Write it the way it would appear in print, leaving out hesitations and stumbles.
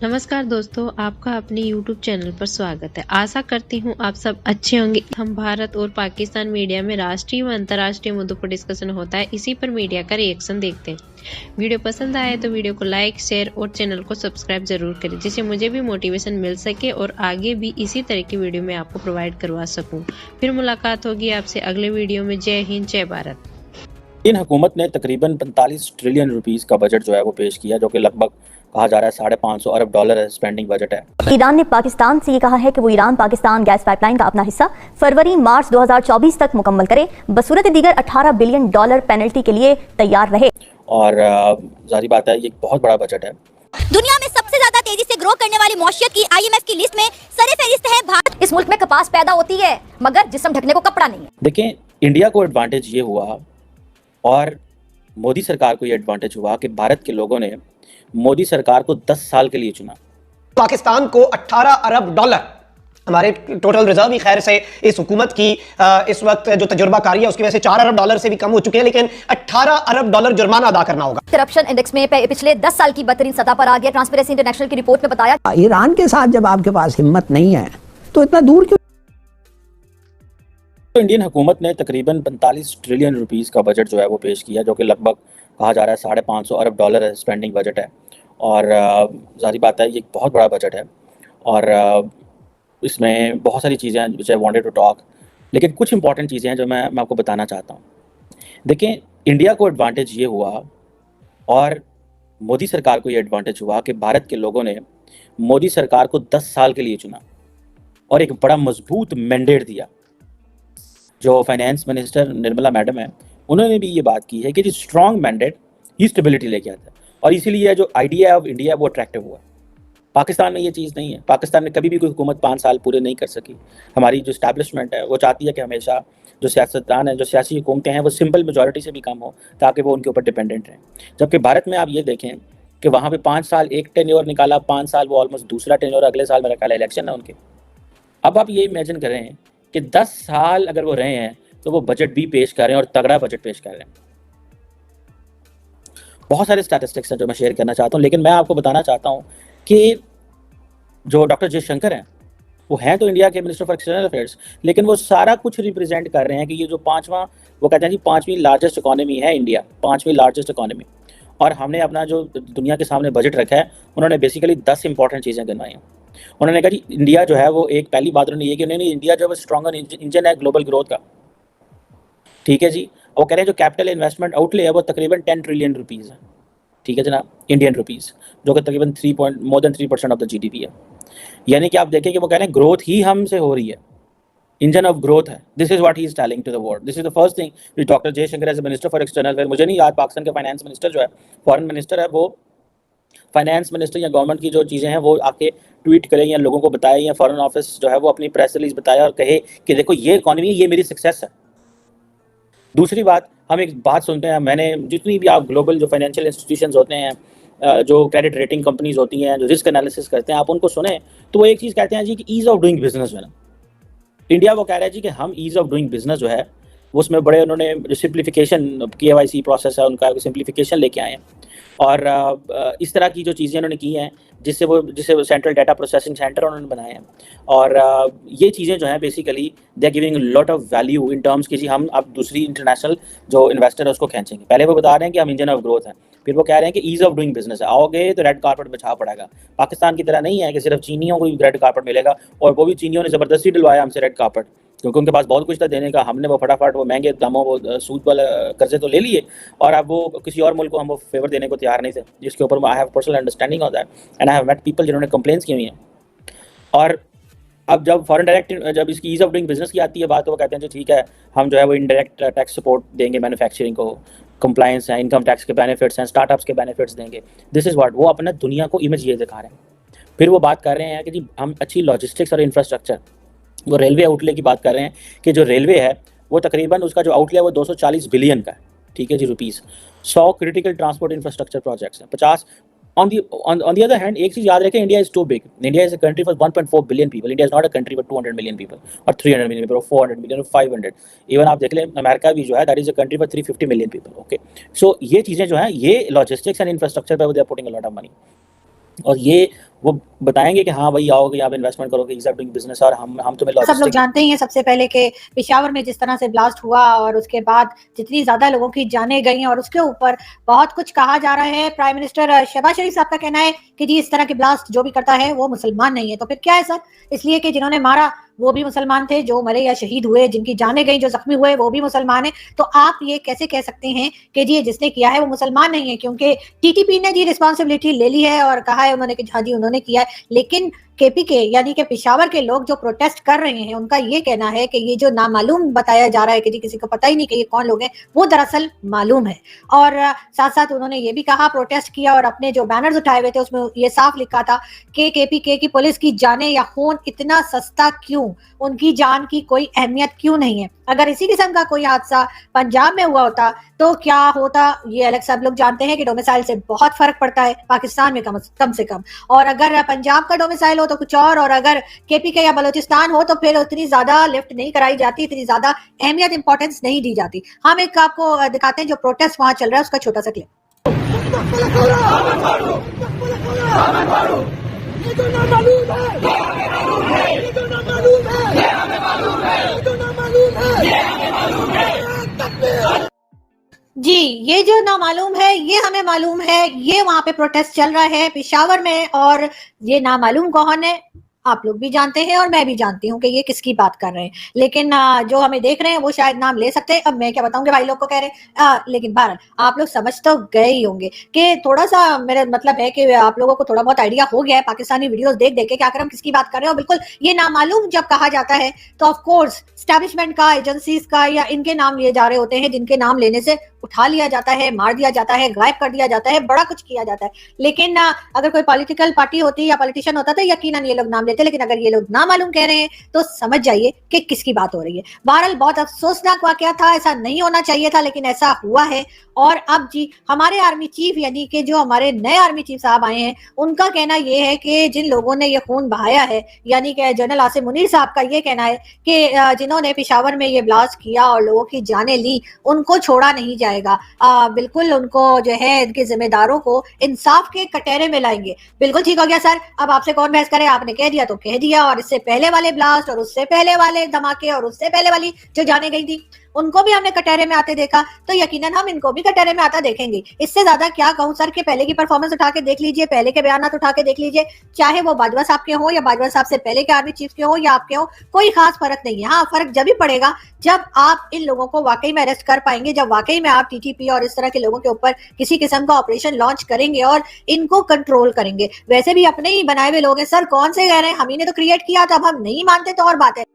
नमस्कार दोस्तों, आपका अपने YouTube चैनल पर स्वागत है। आशा करती हूँ आप सब अच्छे होंगे। हम भारत और पाकिस्तान मीडिया में राष्ट्रीय व अंतर्राष्ट्रीय मुद्दों पर डिस्कशन होता है, इसी पर मीडिया का रिएक्शन देखते हैं। वीडियो पसंद आए तो वीडियो को लाइक, शेयर और चैनल को सब्सक्राइब जरूर करें, जिससे मुझे भी मोटिवेशन मिल सके और आगे भी इसी तरह की वीडियो मैं आपको प्रोवाइड करवा सकूँ। फिर मुलाकात होगी आपसे अगले वीडियो में। जय हिंद, जय भारत। इन हुकूमत ने तकरीबन 45 ट्रिलियन रुपीस का बजट जो है वो पेश किया, जो कि लगभग कहा जा रहा है $550 अरब स्पेंडिंग बजट है। ईरान ने पाकिस्तान से ये कहा है कि वो ईरान पाकिस्तान गैस पाइपलाइन का अपना हिस्सा फरवरी-मार्च 2024 तक मुकम्मल करे, बसूरत दीगर $18 बिलियन पेनल्टी के लिए तैयार रहे। और जाहिर बात है ये एक बहुत बड़ा बजट है। दुनिया में सबसे ज्यादा तेजी से ग्रो करने वाली मौशियत की IMF की लिस्ट में सरे-फहरिस्त है भारत। इस मुल्क में कपास पैदा होती है मगर जिस्म ढकने को कपड़ा नहीं है। देखें, इंडिया को एडवांटेज ये हुआ और मोदी सरकार को ये एडवांटेज हुआ कि भारत के लोगों ने मोदी सरकार को 10 साल के लिए चुना। पाकिस्तान को $18 अरब, हमारे टोटल रिजर्व ही खैर से इस हुकूमत की इस वक्त जो तजुर्बाकारी है उसकी वजह से $4 अरब से भी कम हो चुके हैं, लेकिन $18 अरब जुर्माना अदा करना होगा। करप्शन इंडेक्स में पिछले 10 साल की बदतरीन सतह पर आ गया। ट्रांसपेरेंसी इंटरनेशनल की रिपोर्ट में बताया, ईरान के साथ जब आपके पास हिम्मत नहीं है तो इतना दूर क्यों? तो इंडियन हुकूमत ने तकरीबन 45 ट्रिलियन रुपीस का बजट जो है वो पेश किया, जो कि लगभग कहा जा रहा है $550 अरब स्पेंडिंग बजट है। और जाहिर बात है ये एक बहुत बड़ा बजट है और इसमें बहुत सारी चीज़ें हैं विच आई वांटेड टू टॉक, लेकिन कुछ इंपॉर्टेंट चीज़ें हैं जो मैं आपको बताना चाहता हूँ। देखें, इंडिया को एडवांटेज ये हुआ और मोदी सरकार को ये एडवांटेज हुआ कि भारत के लोगों ने मोदी सरकार को 10 साल के लिए चुना और एक बड़ा मजबूत मैंडेट दिया। जो फाइनेंस मिनिस्टर निर्मला मैडम है, उन्होंने भी ये बात की है कि जो स्ट्रॉन्ग मैंडेट ही स्टेबिलिटी लेके आता है और इसीलिए जो आइडिया ऑफ इंडिया वो अट्रैक्टिव हुआ। पाकिस्तान में ये चीज़ नहीं है। पाकिस्तान में कभी भी कोई हुकूमत 5 साल पूरे नहीं कर सकी। हमारी जो इस्टेब्लिशमेंट है वो चाहती है कि हमेशा जो सियासतदान हैं, जो सियासी हुकूमतें हैं, वो सिंपल मेजॉरिटी से भी कम हो ताकि वो उनके ऊपर डिपेंडेंट रहें। जबकि भारत में आप ये देखें कि वहाँ पे 5 साल एक टेन्योर निकाला, 5 साल वो ऑलमोस्ट दूसरा टेन्योर, अगले साल मेरा ख्याल इलेक्शन है उनके। अब आप ये इमेजिन करें कि 10 साल अगर वो रहे हैं तो वो बजट भी पेश कर रहे हैं और तगड़ा बजट पेश कर रहे हैं। बहुत सारे स्टैटिस्टिक्स हैं जो मैं शेयर करना चाहता हूँ, लेकिन मैं आपको बताना चाहता हूँ कि जो डॉक्टर जयशंकर हैं वो हैं तो इंडिया के मिनिस्टर फॉर एक्सटर्नल अफेयर्स, लेकिन वो सारा कुछ रिप्रेजेंट कर रहे हैं कि ये जो वो कहते हैं जी 5वीं लार्जेस्ट इकॉनमी है इंडिया, 5वीं लार्जेस्ट इकॉनमी। और हमने अपना जो दुनिया के सामने बजट रखा है, उन्होंने बेसिकली 10 इंपॉर्टेंट चीज़ें गिनवाई हैं। उन्होंने कहा जी इंडिया जो है वो एक पहली बात उन्होंने ये कि नहीं, इंडिया जो है स्ट्रॉन्गर इंजन है ग्लोबल ग्रोथ का। ठीक है जी, वो कह रहे हैं जो कैपिटल इन्वेस्टमेंट आउटले है वो तकरीबन 10 ट्रिलियन रुपीज़ है। ठीक है जनाब, इंडियन रुपीज़, जो कि तकरीबन more than 3% of the GDP है। यानी कि आप देखें कि वो कह रहे हैं ग्रोथ ही हमसे हो रही है, इंजन ऑफ ग्रोथ है। This is what he is telling to the world. This is the first thing doctor Jaishankar as minister for external affair, मुझे नहीं याद पाकिस्तान के फाइनेंस मिनिस्टर जो है, फॉरेन मिनिस्टर है, वो फाइनेंस मिनिस्टर या गवर्नमेंट की जो चीज़ें हैं वो आके ट्वीट करें या लोगों को बताए, या फॉरेन ऑफिस जो है वो अपनी प्रेस रिलीज बताए और कहे कि देखो ये इकॉनमी, ये मेरी सक्सेस है। दूसरी बात, हम एक बात सुनते हैं, मैंने जितनी भी आप ग्लोबल जो फाइनेंशियल इंस्टीट्यूशंस होते हैं, जो क्रेडिट रेटिंग कंपनीज होती हैं, जो रिस्क एनालिसिस करते हैं, आप उनको सुने तो वो एक चीज़ कहते हैं जी कि ईज़ ऑफ डूइंग बिजनेस जो है ना, इंडिया वो कह रहा है जी कि हम ईज़ ऑफ डूइंग बिजनेस जो है उसमें बड़े उन्होंने जो सिंप्लीफिकेशन KYC प्रोसेस है उनका सिंप्लीफिकेशन लेके आए हैं। और इस तरह की जो चीज़ें उन्होंने की हैं जिससे वो सेंट्रल डाटा प्रोसेसिंग सेंटर उन्होंने बनाए हैं। और ये चीज़ें जो हैं basically they are giving lot of value in terms कि जी हम अब दूसरी इंटरनेशनल जो इन्वेस्टर है उसको खींचेंगे। पहले वो बता रहे हैं कि हम इंजन ऑफ ग्रोथ हैं, फिर वो कह रहे हैं कि ईज़ ऑफ डूइंग बिजनेस है। आओगे तो रेड कार्पेट बिछा पड़ेगा। पाकिस्तान की तरह नहीं है कि सिर्फ चीनियों को रेड कार्पेट मिलेगा, और वो भी चीनियों ने ज़बरदस्ती डलवाया हमसे रेड कार्पेट, क्योंकि उनके पास बहुत कुछ था देने का। हमने वो फटाफट वो महंगे दामों वो सूद वाले कर्जे तो ले लिए, और अब वो किसी और मुल्क को हम वो फेवर देने को तैयार नहीं थे, जिसके ऊपर I have personal understanding of that and I have met people जिन्होंने कंप्लेंट्स की हुई हैं। और अब जब फॉरेन डायरेक्ट जब इसकी ईज़ ऑफ डूइंग बिजनेस की आती है बात, तो वो कहते हैं जी ठीक है हम जो है वो इनडायरेक्ट टैक्स सपोर्ट देंगे मैन्युफैक्चरिंग को, कंप्लायंस है, इनकम टैक्स के बेनिफिट्स हैं, स्टार्टअप्स के बेनिफिट्स देंगे। दिस इज़ व्हाट वो अपना दुनिया को इमेज ये दिखा रहे हैं। फिर वो बात कर रहे हैं कि जी हम अच्छी लॉजिस्टिक्स और इंफ्रास्ट्रक्चर, वो रेलवे आउटले की बात कर रहे हैं कि जो रेलवे है वो तकरीबन उसका जो आउटले है वो 240 बिलियन का है। ठीक है जी rupees. 100 critical transport infrastructure projects हैं, 50 on the other hand, एक चीज़ याद रखें, India is too big. India is a country for 1.4 billion people. India is not a country for 200 million people और 300 मिलियन पीपल और 400 मिलियन और 500। Even आप देख लें अमेरिका भी जो है that is a country for 350 million people. Okay, so ये चीज़ें जो हैं ये लॉजिस्टिक्स एंड इंफ्रास्ट्रक्चर पर they are putting a lot of money. और ये वो बताएंगे कि हाँ भाई आओगे, आप इन्वेस्टमेंट करोगे, ईज ऑफ डूइंग बिजनेस, और हम तुम्हें सब लोग लॉजिस्टिक। जानते ही हैं सबसे पहले कि पेशावर में जिस तरह से ब्लास्ट हुआ और उसके बाद जितनी ज्यादा लोगों की जानें गई और उसके ऊपर बहुत कुछ कहा जा रहा है। प्राइम मिनिस्टर शहबाज शरीफ साहब का कहना है कि जी इस तरह के ब्लास्ट जो भी करता है वो मुसलमान नहीं है। तो फिर क्या है सर? इसलिए कि जिन्होंने मारा वो भी मुसलमान थे, जो मरे या शहीद हुए, जिनकी जानें गई, जो जख्मी हुए वो भी मुसलमान है। तो आप ये कैसे कह सकते हैं कि जी जिसने किया है वो मुसलमान नहीं है? क्योंकि टीटीपी ने जी रिस्पॉन्सिबिलिटी ले ली है और कहा है उन्होंने कि हाँ जी उन्होंने किया है, लेकिन केपी के यानी कि पेशावर के लोग जो प्रोटेस्ट कर रहे हैं उनका ये कहना है कि ये जो नामालूम बताया जा रहा है कि जी किसी को पता ही नहीं कि ये कौन लोग हैं, वो दरअसल मालूम है। और साथ साथ उन्होंने ये भी कहा, प्रोटेस्ट किया और अपने जो बैनर्स उठाए हुए थे उसमें ये साफ लिखा था कि केपीके की पुलिस की जाने या खून इतना सस्ता क्यों, उनकी जान की कोई अहमियत क्यों नहीं है। अगर इसी किस्म का कोई हादसा पंजाब में हुआ होता तो क्या होता, ये अलग सब लोग जानते हैं कि डोमिसाइल से बहुत फर्क पड़ता है पाकिस्तान में कम से कम। और अगर पंजाब का डोमिसाइल हो तो कुछ और अगर केपीके या बलोचिस्तान हो तो फिर उतनी ज्यादा लिफ्ट नहीं कराई जाती, इतनी ज्यादा अहमियत इंपॉर्टेंस नहीं दी जाती। हम एक आपको दिखाते हैं जो प्रोटेस्ट वहां चल रहा है उसका छोटा सा क्लिप। जी ये जो नामालूम है ये हमें मालूम है, ये वहां पे प्रोटेस्ट चल रहा है पेशावर में और ये नामालूम कौन है आप लोग भी जानते हैं और मैं भी जानती हूँ कि ये किसकी बात कर रहे हैं, लेकिन जो हमें देख रहे हैं वो शायद नाम ले सकते हैं। अब मैं क्या बताऊंगे भाई लोग को कह रहे हैं, लेकिन बहरहाल आप लोग समझ तो गए ही होंगे कि थोड़ा सा मेरा मतलब है कि आप लोगों को थोड़ा बहुत आइडिया हो गया है पाकिस्तानी वीडियोस देख देख के क्या हम किसकी बात कर रहे हैं। और बिल्कुल ये नामालूम जब कहा जाता है तो ऑफ कोर्स स्टैब्लिशमेंट का, एजेंसीज का या इनके नाम लिए जा रहे होते हैं, जिनके नाम लेने से उठा लिया जाता है, मार दिया जाता है, गायब कर दिया जाता है, बड़ा कुछ किया जाता है। लेकिन अगर कोई पॉलिटिकल पार्टी होती या पॉलिटिशियन होता तो यकीनन ये लोग नाम लेते, लेकिन अगर ये लोग ना मालूम कह रहे हैं तो समझ जाइए कि किसकी बात हो रही है। बहरहाल बहुत अफसोसनाक वाकया था, ऐसा नहीं होना चाहिए था लेकिन ऐसा हुआ है। और अब जी हमारे आर्मी चीफ यानी कि जो हमारे नए आर्मी चीफ साहब आए हैं उनका कहना यह है कि जिन लोगों ने ये खून बहाया है यानी कि जनरल आसिम मुनीर साहब का ये कहना है कि जिन्होंने पेशावर में ये ब्लास्ट किया और लोगों की जानें ली उनको छोड़ा नहीं जाएगा। बिल्कुल उनको जो है इनके जिम्मेदारों को इंसाफ के कटहरे में लाएंगे। बिल्कुल ठीक हो गया सर, अब आपसे कौन बहस करे, आपने कह दिया तो कह दिया। और इससे पहले वाले ब्लास्ट और उससे पहले वाले धमाके और उससे पहले वाली जो जाने गई थी उनको भी हमने कटहरे में आते देखा, तो यकीनन हम इनको भी कटहरे में आता देखेंगे। इससे ज्यादा क्या कहूं सर कि पहले की परफॉर्मेंस उठा के देख लीजिए, पहले के बयान उठा के देख लीजिए, चाहे वो बाजवा साहब के हो या बाजवा साहब से पहले के आर्मी चीफ के हो या आपके हो, कोई खास फर्क नहीं है। हाँ फर्क जब ही पड़ेगा जब आप इन लोगों को वाकई में अरेस्ट कर पाएंगे, जब वाकई में आप टीटीपी और इस तरह के लोगों के ऊपर किसी किस्म का ऑपरेशन लॉन्च करेंगे और इनको कंट्रोल करेंगे। वैसे भी अपने ही बनाए हुए लोग हैं सर, कौन से कह रहे हैं हम ही ने तो क्रिएट किया था, अब हम नहीं मानते तो और बात है।